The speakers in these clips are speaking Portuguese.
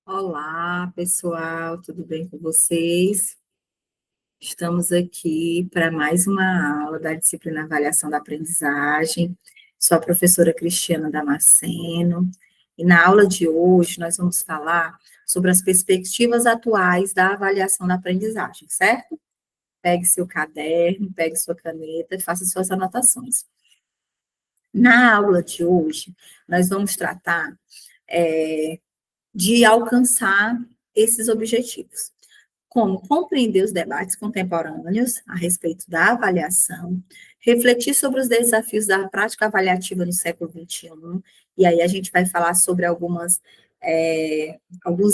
Olá, pessoal, tudo bem com vocês? Estamos aqui para mais uma aula da disciplina Avaliação da Aprendizagem. Sou a professora Cristiana Damasceno, e na aula de hoje nós vamos falar sobre as perspectivas atuais da avaliação da aprendizagem, certo? Pegue seu caderno, pegue sua caneta e faça suas anotações. Na aula de hoje, nós vamos tratar de alcançar esses objetivos. Como compreender os debates contemporâneos a respeito da avaliação, refletir sobre os desafios da prática avaliativa no século XXI, e aí a gente vai falar sobre alguns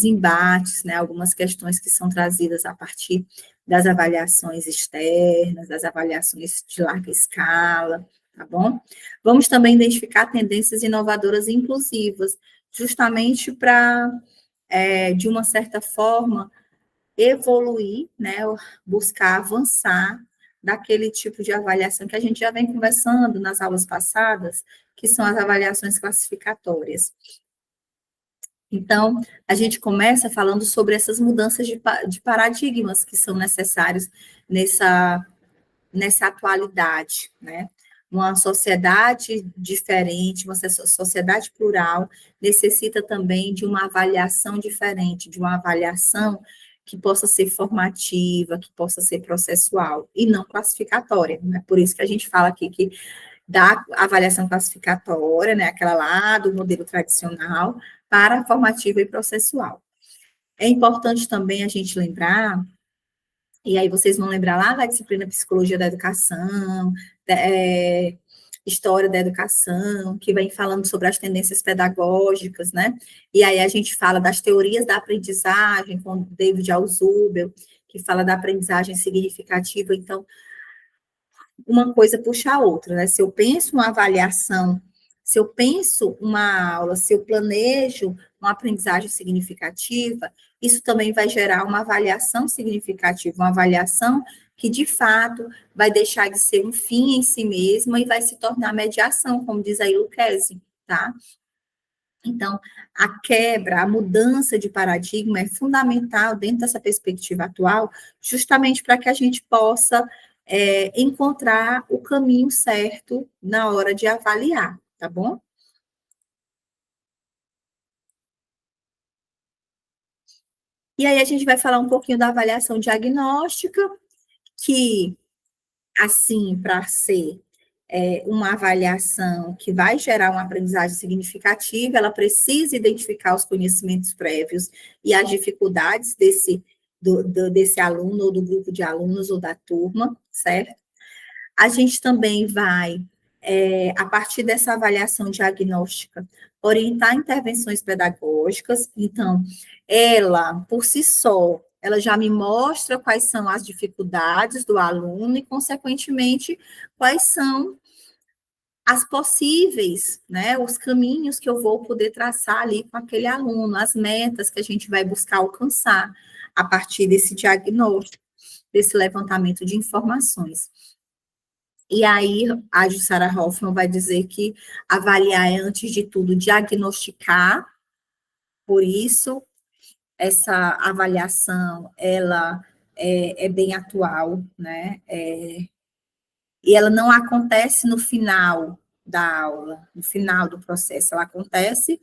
embates, né, algumas questões que são trazidas a partir das avaliações externas, das avaliações de larga escala, tá bom? Vamos também identificar tendências inovadoras e inclusivas, justamente para, de uma certa forma, evoluir, né, buscar avançar daquele tipo de avaliação que a gente já vem conversando nas aulas passadas, que são as avaliações classificatórias. Então, a gente começa falando sobre essas mudanças de paradigmas que são necessários nessa atualidade, né? Uma sociedade diferente, uma sociedade plural, necessita também de uma avaliação diferente, de uma avaliação que possa ser formativa, que possa ser processual, e não classificatória, né? Por isso que a gente fala aqui que da avaliação classificatória, né, aquela lá do modelo tradicional, para a formativa e processual. É importante também a gente lembrar, e aí vocês vão lembrar lá da disciplina Psicologia da Educação, História da Educação, que vem falando sobre as tendências pedagógicas, né? E aí a gente fala das teorias da aprendizagem, com David Alzhubel, que fala da aprendizagem significativa. Então, uma coisa puxa a outra, né? Se eu penso uma avaliação, se eu penso uma aula, se eu planejo uma aprendizagem significativa, isso também vai gerar uma avaliação significativa, uma avaliação que, de fato, vai deixar de ser um fim em si mesma e vai se tornar mediação, como diz aí Lucchesi, tá? Então, a quebra, a mudança de paradigma é fundamental dentro dessa perspectiva atual, justamente para que a gente possa encontrar o caminho certo na hora de avaliar, tá bom? E aí a gente vai falar um pouquinho da avaliação diagnóstica, que, assim, para ser uma avaliação que vai gerar uma aprendizagem significativa, ela precisa identificar os conhecimentos prévios e as dificuldades desse aluno, ou do grupo de alunos, ou da turma, certo? A gente também vai, a partir dessa avaliação diagnóstica, orientar intervenções pedagógicas. Então, ela, por si só, ela já me mostra quais são as dificuldades do aluno e, consequentemente, quais são as possíveis, né, os caminhos que eu vou poder traçar ali com aquele aluno, as metas que a gente vai buscar alcançar a partir desse diagnóstico, desse levantamento de informações. E aí, a Jussara Hoffmann vai dizer que avaliar é, antes de tudo, diagnosticar, por isso, essa avaliação, ela é bem atual, né? E ela não acontece no final da aula, no final do processo, ela acontece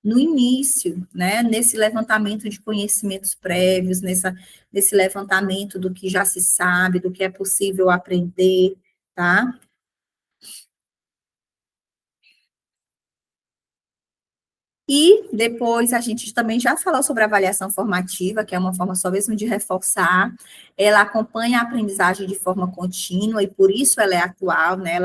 no início, né? Nesse levantamento de conhecimentos prévios, nesse levantamento do que já se sabe, do que é possível aprender, tá? E depois a gente também já falou sobre a avaliação formativa, que é uma forma só mesmo de reforçar. Ela acompanha a aprendizagem de forma contínua e por isso ela é atual, né?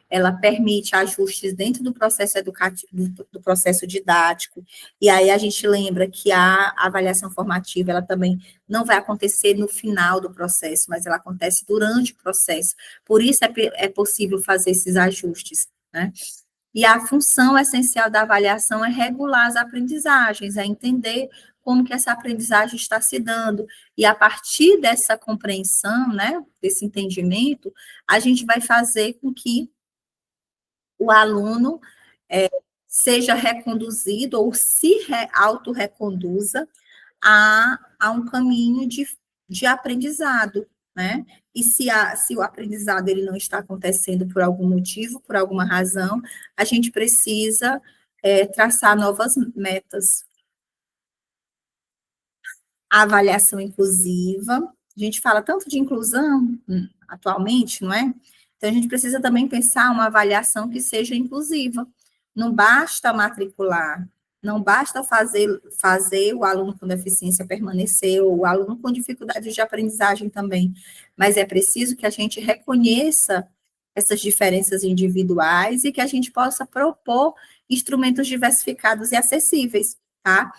Ela permite ajustes dentro do processo educativo, do processo didático. E aí a gente lembra que a avaliação formativa, ela também não vai acontecer no final do processo, mas ela acontece durante o processo. Por isso é possível fazer esses ajustes, né? E a função essencial da avaliação é regular as aprendizagens, é entender como que essa aprendizagem está se dando. E a partir dessa compreensão, né, desse entendimento, a gente vai fazer com que o aluno seja reconduzido ou se autorreconduza a um caminho de aprendizado, né? E se o aprendizado ele não está acontecendo por algum motivo, por alguma razão, a gente precisa traçar novas metas. A avaliação inclusiva, a gente fala tanto de inclusão atualmente, não é? Então, a gente precisa também pensar uma avaliação que seja inclusiva. Não basta matricular, não basta fazer o aluno com deficiência permanecer, ou o aluno com dificuldade de aprendizagem também, mas é preciso que a gente reconheça essas diferenças individuais e que a gente possa propor instrumentos diversificados e acessíveis, tá?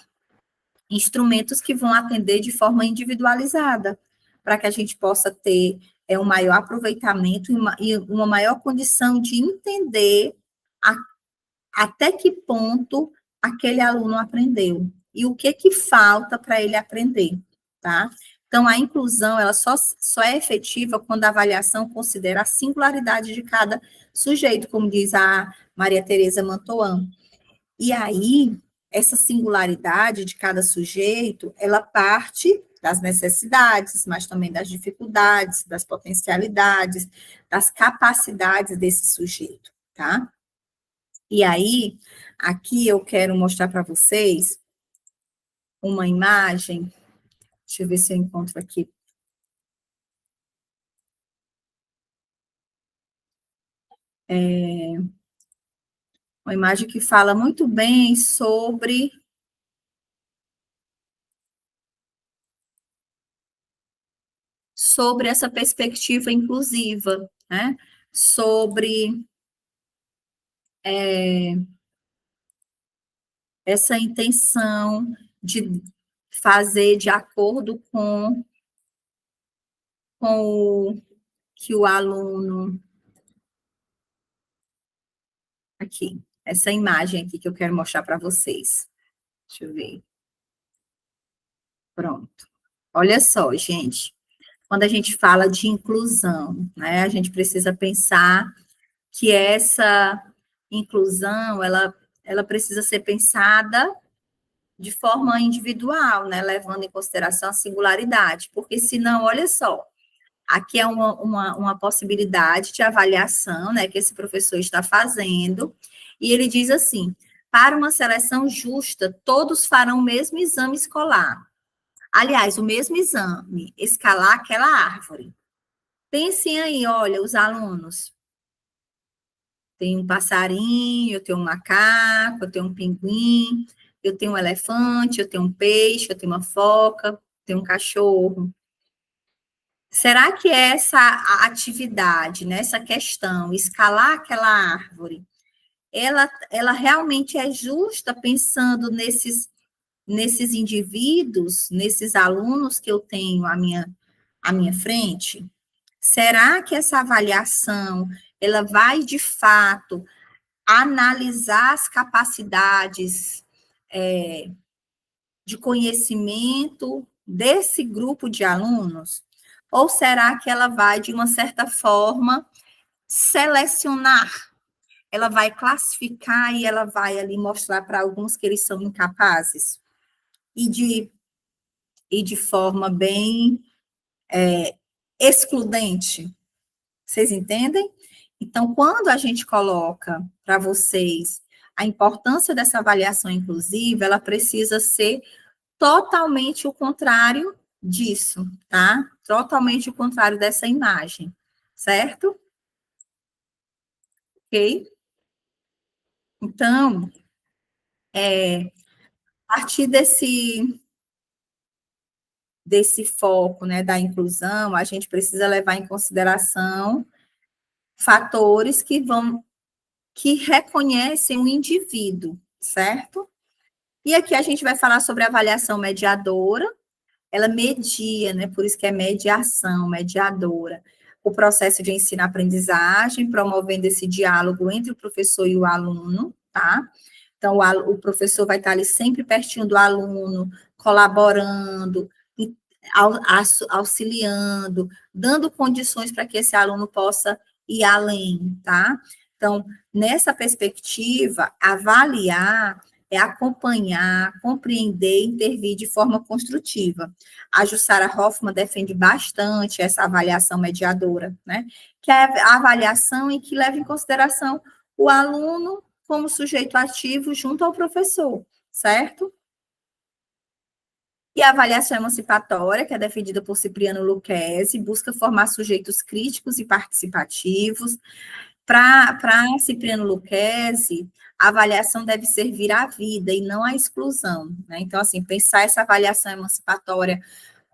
Instrumentos que vão atender de forma individualizada, para que a gente possa ter um maior aproveitamento e uma maior condição de entender até que ponto aquele aluno aprendeu e o que falta para ele aprender, tá? Então, a inclusão, ela só é efetiva quando a avaliação considera a singularidade de cada sujeito, como diz a Maria Tereza Mantoan. E aí, essa singularidade de cada sujeito, ela parte das necessidades, mas também das dificuldades, das potencialidades, das capacidades desse sujeito, tá? E aí, aqui eu quero mostrar para vocês uma imagem, deixa eu ver se eu encontro aqui. Uma imagem que fala muito bem sobre essa perspectiva inclusiva, né? Sobre essa intenção de fazer de acordo com o que o aluno. Aqui, essa imagem aqui que eu quero mostrar para vocês. Deixa eu ver. Pronto. Olha só, gente. Quando a gente fala de inclusão, né, a gente precisa pensar que essa inclusão, ela precisa ser pensada de forma individual, né, levando em consideração a singularidade, porque senão, olha só, aqui é uma possibilidade de avaliação, né, que esse professor está fazendo, e ele diz assim: para uma seleção justa, todos farão o mesmo exame escolar. Aliás, o mesmo exame, escalar aquela árvore. Pensem aí, olha, os alunos. Tem um passarinho, eu tenho um macaco, eu tenho um pinguim, eu tenho um elefante, eu tenho um peixe, eu tenho uma foca, eu tenho um cachorro. Será que essa atividade, né, essa questão, escalar aquela árvore, ela realmente é justa pensando nesses indivíduos, nesses alunos que eu tenho à minha frente? Será que essa avaliação, ela vai, de fato, analisar as capacidades de conhecimento desse grupo de alunos? Ou será que ela vai, de uma certa forma, selecionar? Ela vai classificar e ela vai ali mostrar para alguns que eles são incapazes? E de forma bem excludente. Vocês entendem? Então, quando a gente coloca para vocês a importância dessa avaliação inclusiva, ela precisa ser totalmente o contrário disso, tá? Totalmente o contrário dessa imagem, certo? Ok? Então, a partir desse foco, né, da inclusão, a gente precisa levar em consideração fatores que reconhecem o indivíduo, certo? E aqui a gente vai falar sobre a avaliação mediadora. Ela media, né? Por isso que é mediação, mediadora, o processo de ensino-aprendizagem, promovendo esse diálogo entre o professor e o aluno, tá? Então, o professor vai estar ali sempre pertinho do aluno, colaborando, auxiliando, dando condições para que esse aluno possa ir além, tá? Então, nessa perspectiva, avaliar é acompanhar, compreender e intervir de forma construtiva. A Jussara Hoffmann defende bastante essa avaliação mediadora, né? Que é a avaliação em que leva em consideração o aluno como sujeito ativo junto ao professor, certo? E a avaliação emancipatória, que é defendida por Cipriano Lucchesi, busca formar sujeitos críticos e participativos. Para Cipriano Lucchesi, a avaliação deve servir à vida e não à exclusão, né? Então, assim, pensar essa avaliação emancipatória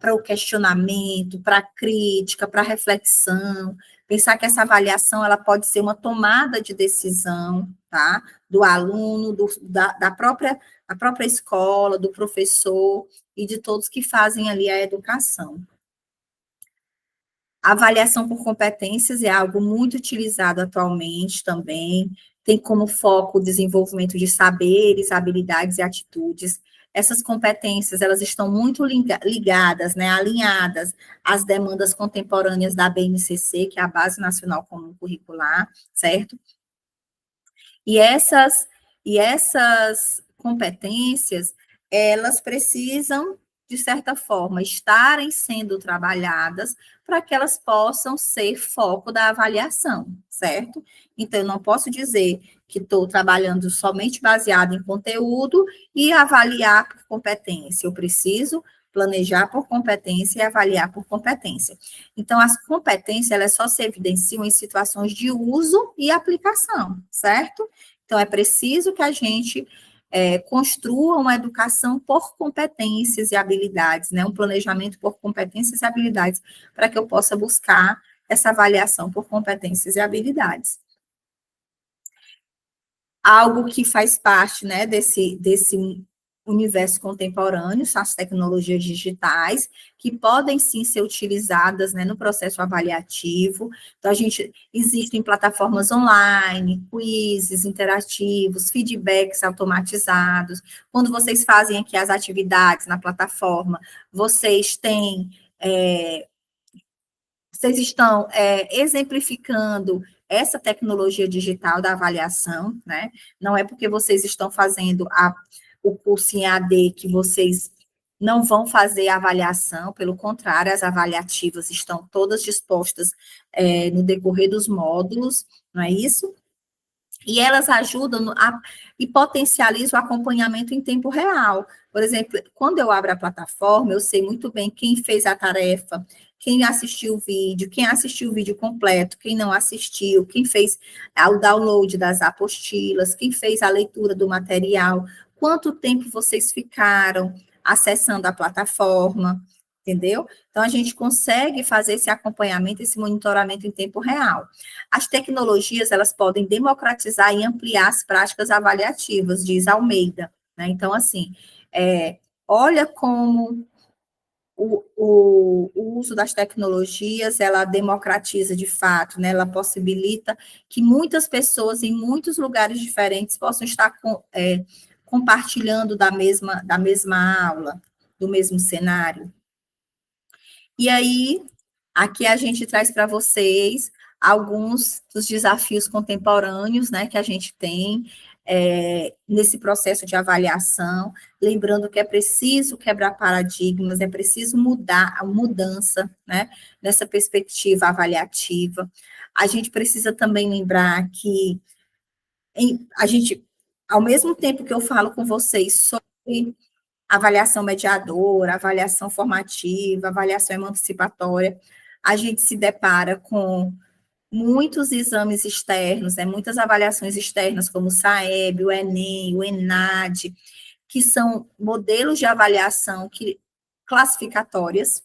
para o questionamento, para a crítica, para a reflexão, pensar que essa avaliação ela pode ser uma tomada de decisão, tá? Do aluno, da própria escola, do professor e de todos que fazem ali a educação. A avaliação por competências é algo muito utilizado atualmente também, tem como foco o desenvolvimento de saberes, habilidades e atitudes. Essas competências, elas estão muito ligadas, né, alinhadas às demandas contemporâneas da BNCC, que é a Base Nacional Comum Curricular, certo? E essas competências, elas precisam, de certa forma, estarem sendo trabalhadas para que elas possam ser foco da avaliação, certo? Então, eu não posso dizer que estou trabalhando somente baseado em conteúdo e avaliar por competência. Eu preciso planejar por competência e avaliar por competência. Então, as competências, elas só se evidenciam em situações de uso e aplicação, certo? Então, é preciso que a gente construa uma educação por competências e habilidades, né? Um planejamento por competências e habilidades, para que eu possa buscar essa avaliação por competências e habilidades. Algo que faz parte, né, desse universo contemporâneo, são as tecnologias digitais, que podem sim ser utilizadas, né, no processo avaliativo. Então, existem plataformas online, quizzes interativos, feedbacks automatizados. Quando vocês fazem aqui as atividades na plataforma, vocês têm, vocês estão exemplificando essa tecnologia digital da avaliação, né? Não é porque vocês estão fazendo o curso em AD que vocês não vão fazer a avaliação, pelo contrário, as avaliativas estão todas dispostas no decorrer dos módulos, não é isso? E elas ajudam e potencializam o acompanhamento em tempo real. Por exemplo, quando eu abro a plataforma, eu sei muito bem quem fez a tarefa, quem assistiu o vídeo completo, quem não assistiu, quem fez o download das apostilas, quem fez a leitura do material, quanto tempo vocês ficaram acessando a plataforma, entendeu? Então, a gente consegue fazer esse acompanhamento, esse monitoramento em tempo real. As tecnologias, elas podem democratizar e ampliar as práticas avaliativas, diz Almeida, né? Então, assim, olha como o uso das tecnologias, ela democratiza de fato, né? Ela possibilita que muitas pessoas em muitos lugares diferentes possam estar compartilhando da mesma aula, do mesmo cenário. E aí, aqui a gente traz para vocês alguns dos desafios contemporâneos, né, que a gente tem nesse processo de avaliação, lembrando que é preciso quebrar paradigmas, é preciso mudar a mudança, né, nessa perspectiva avaliativa. A gente precisa também lembrar que ao mesmo tempo que eu falo com vocês sobre avaliação mediadora, avaliação formativa, avaliação emancipatória, a gente se depara com muitos exames externos, muitas avaliações externas, como o SAEB, o Enem, o ENAD, que são modelos de avaliação classificatórias,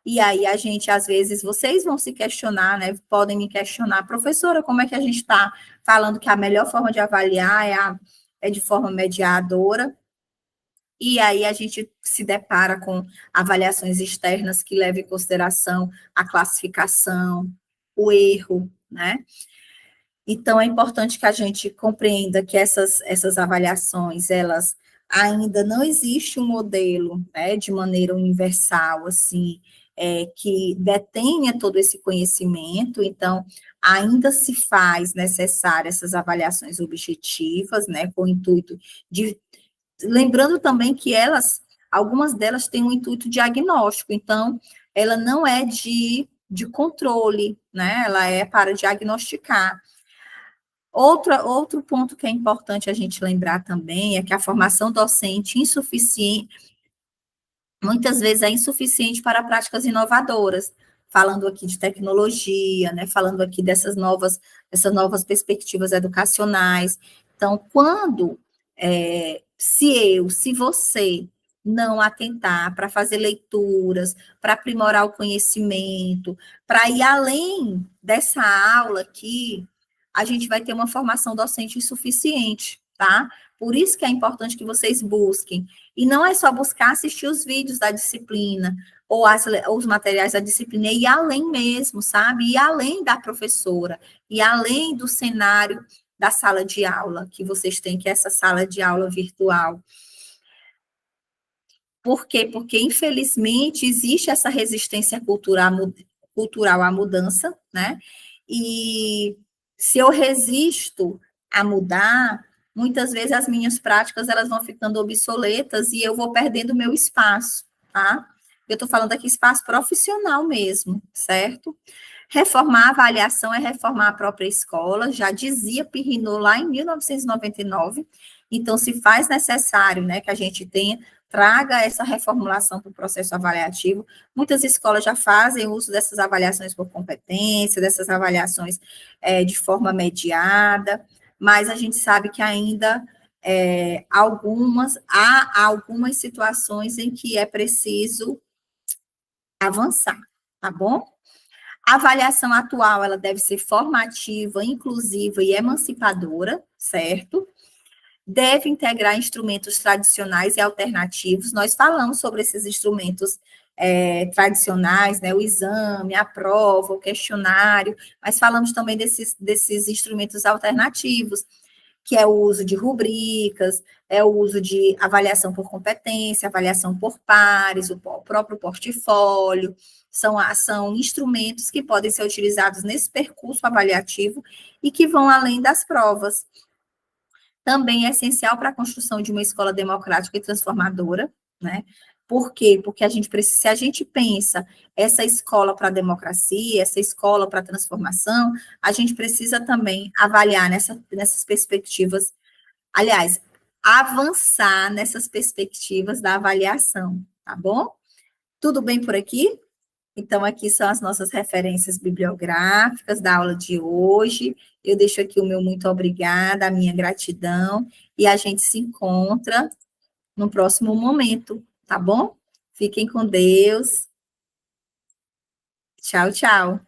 e aí a gente, às vezes, vocês vão se questionar, né, podem me questionar, professora, como é que a gente está falando que a melhor forma de avaliar é de forma mediadora? E aí a gente se depara com avaliações externas que levam em consideração a classificação, o erro, né? Então, é importante que a gente compreenda que essas avaliações, elas ainda não existe um modelo, né, de maneira universal, assim, que detenha todo esse conhecimento, então, ainda se faz necessário essas avaliações objetivas, né, com o intuito de... Lembrando também que algumas delas têm um intuito diagnóstico, então, ela não é de controle, né, ela é para diagnosticar. Outro ponto que é importante a gente lembrar também é que a formação docente insuficiente, muitas vezes é insuficiente para práticas inovadoras, falando aqui de tecnologia, né, falando aqui dessas novas perspectivas educacionais. Então, se você não atentar para fazer leituras, para aprimorar o conhecimento, para ir além dessa aula aqui, a gente vai ter uma formação docente insuficiente, tá? Por isso que é importante que vocês busquem. E não é só buscar assistir os vídeos da disciplina, ou os materiais da disciplina, e além mesmo, sabe? E além da professora, e além do cenário da sala de aula, que vocês têm, que é essa sala de aula virtual. Por quê? Porque, infelizmente, existe essa resistência cultural à mudança, né? E se eu resisto a mudar, muitas vezes as minhas práticas elas vão ficando obsoletas e eu vou perdendo meu espaço, tá? Eu estou falando aqui espaço profissional mesmo, certo? Reformar a avaliação é reformar a própria escola, já dizia Pirrinot lá em 1999. Então, se faz necessário, né, que a gente traga essa reformulação para o processo avaliativo. Muitas escolas já fazem uso dessas avaliações por competência, dessas avaliações de forma mediada, mas a gente sabe que ainda há algumas situações em que é preciso avançar, tá bom? A avaliação atual, ela deve ser formativa, inclusiva e emancipadora, certo? Deve integrar instrumentos tradicionais e alternativos. Nós falamos sobre esses instrumentos tradicionais, né? O exame, a prova, o questionário, mas falamos também desses instrumentos alternativos, que é o uso de rubricas, é o uso de avaliação por competência, avaliação por pares, o próprio portfólio, são instrumentos que podem ser utilizados nesse percurso avaliativo e que vão além das provas. Também é essencial para a construção de uma escola democrática e transformadora, né? Por quê? Porque se a gente pensa essa escola para a democracia, essa escola para a transformação, a gente precisa também avaliar nessas perspectivas, aliás, avançar nessas perspectivas da avaliação, tá bom? Tudo bem por aqui? Então, aqui são as nossas referências bibliográficas da aula de hoje. Eu deixo aqui o meu muito obrigada, a minha gratidão, e a gente se encontra no próximo momento, tá bom? Fiquem com Deus. Tchau, tchau.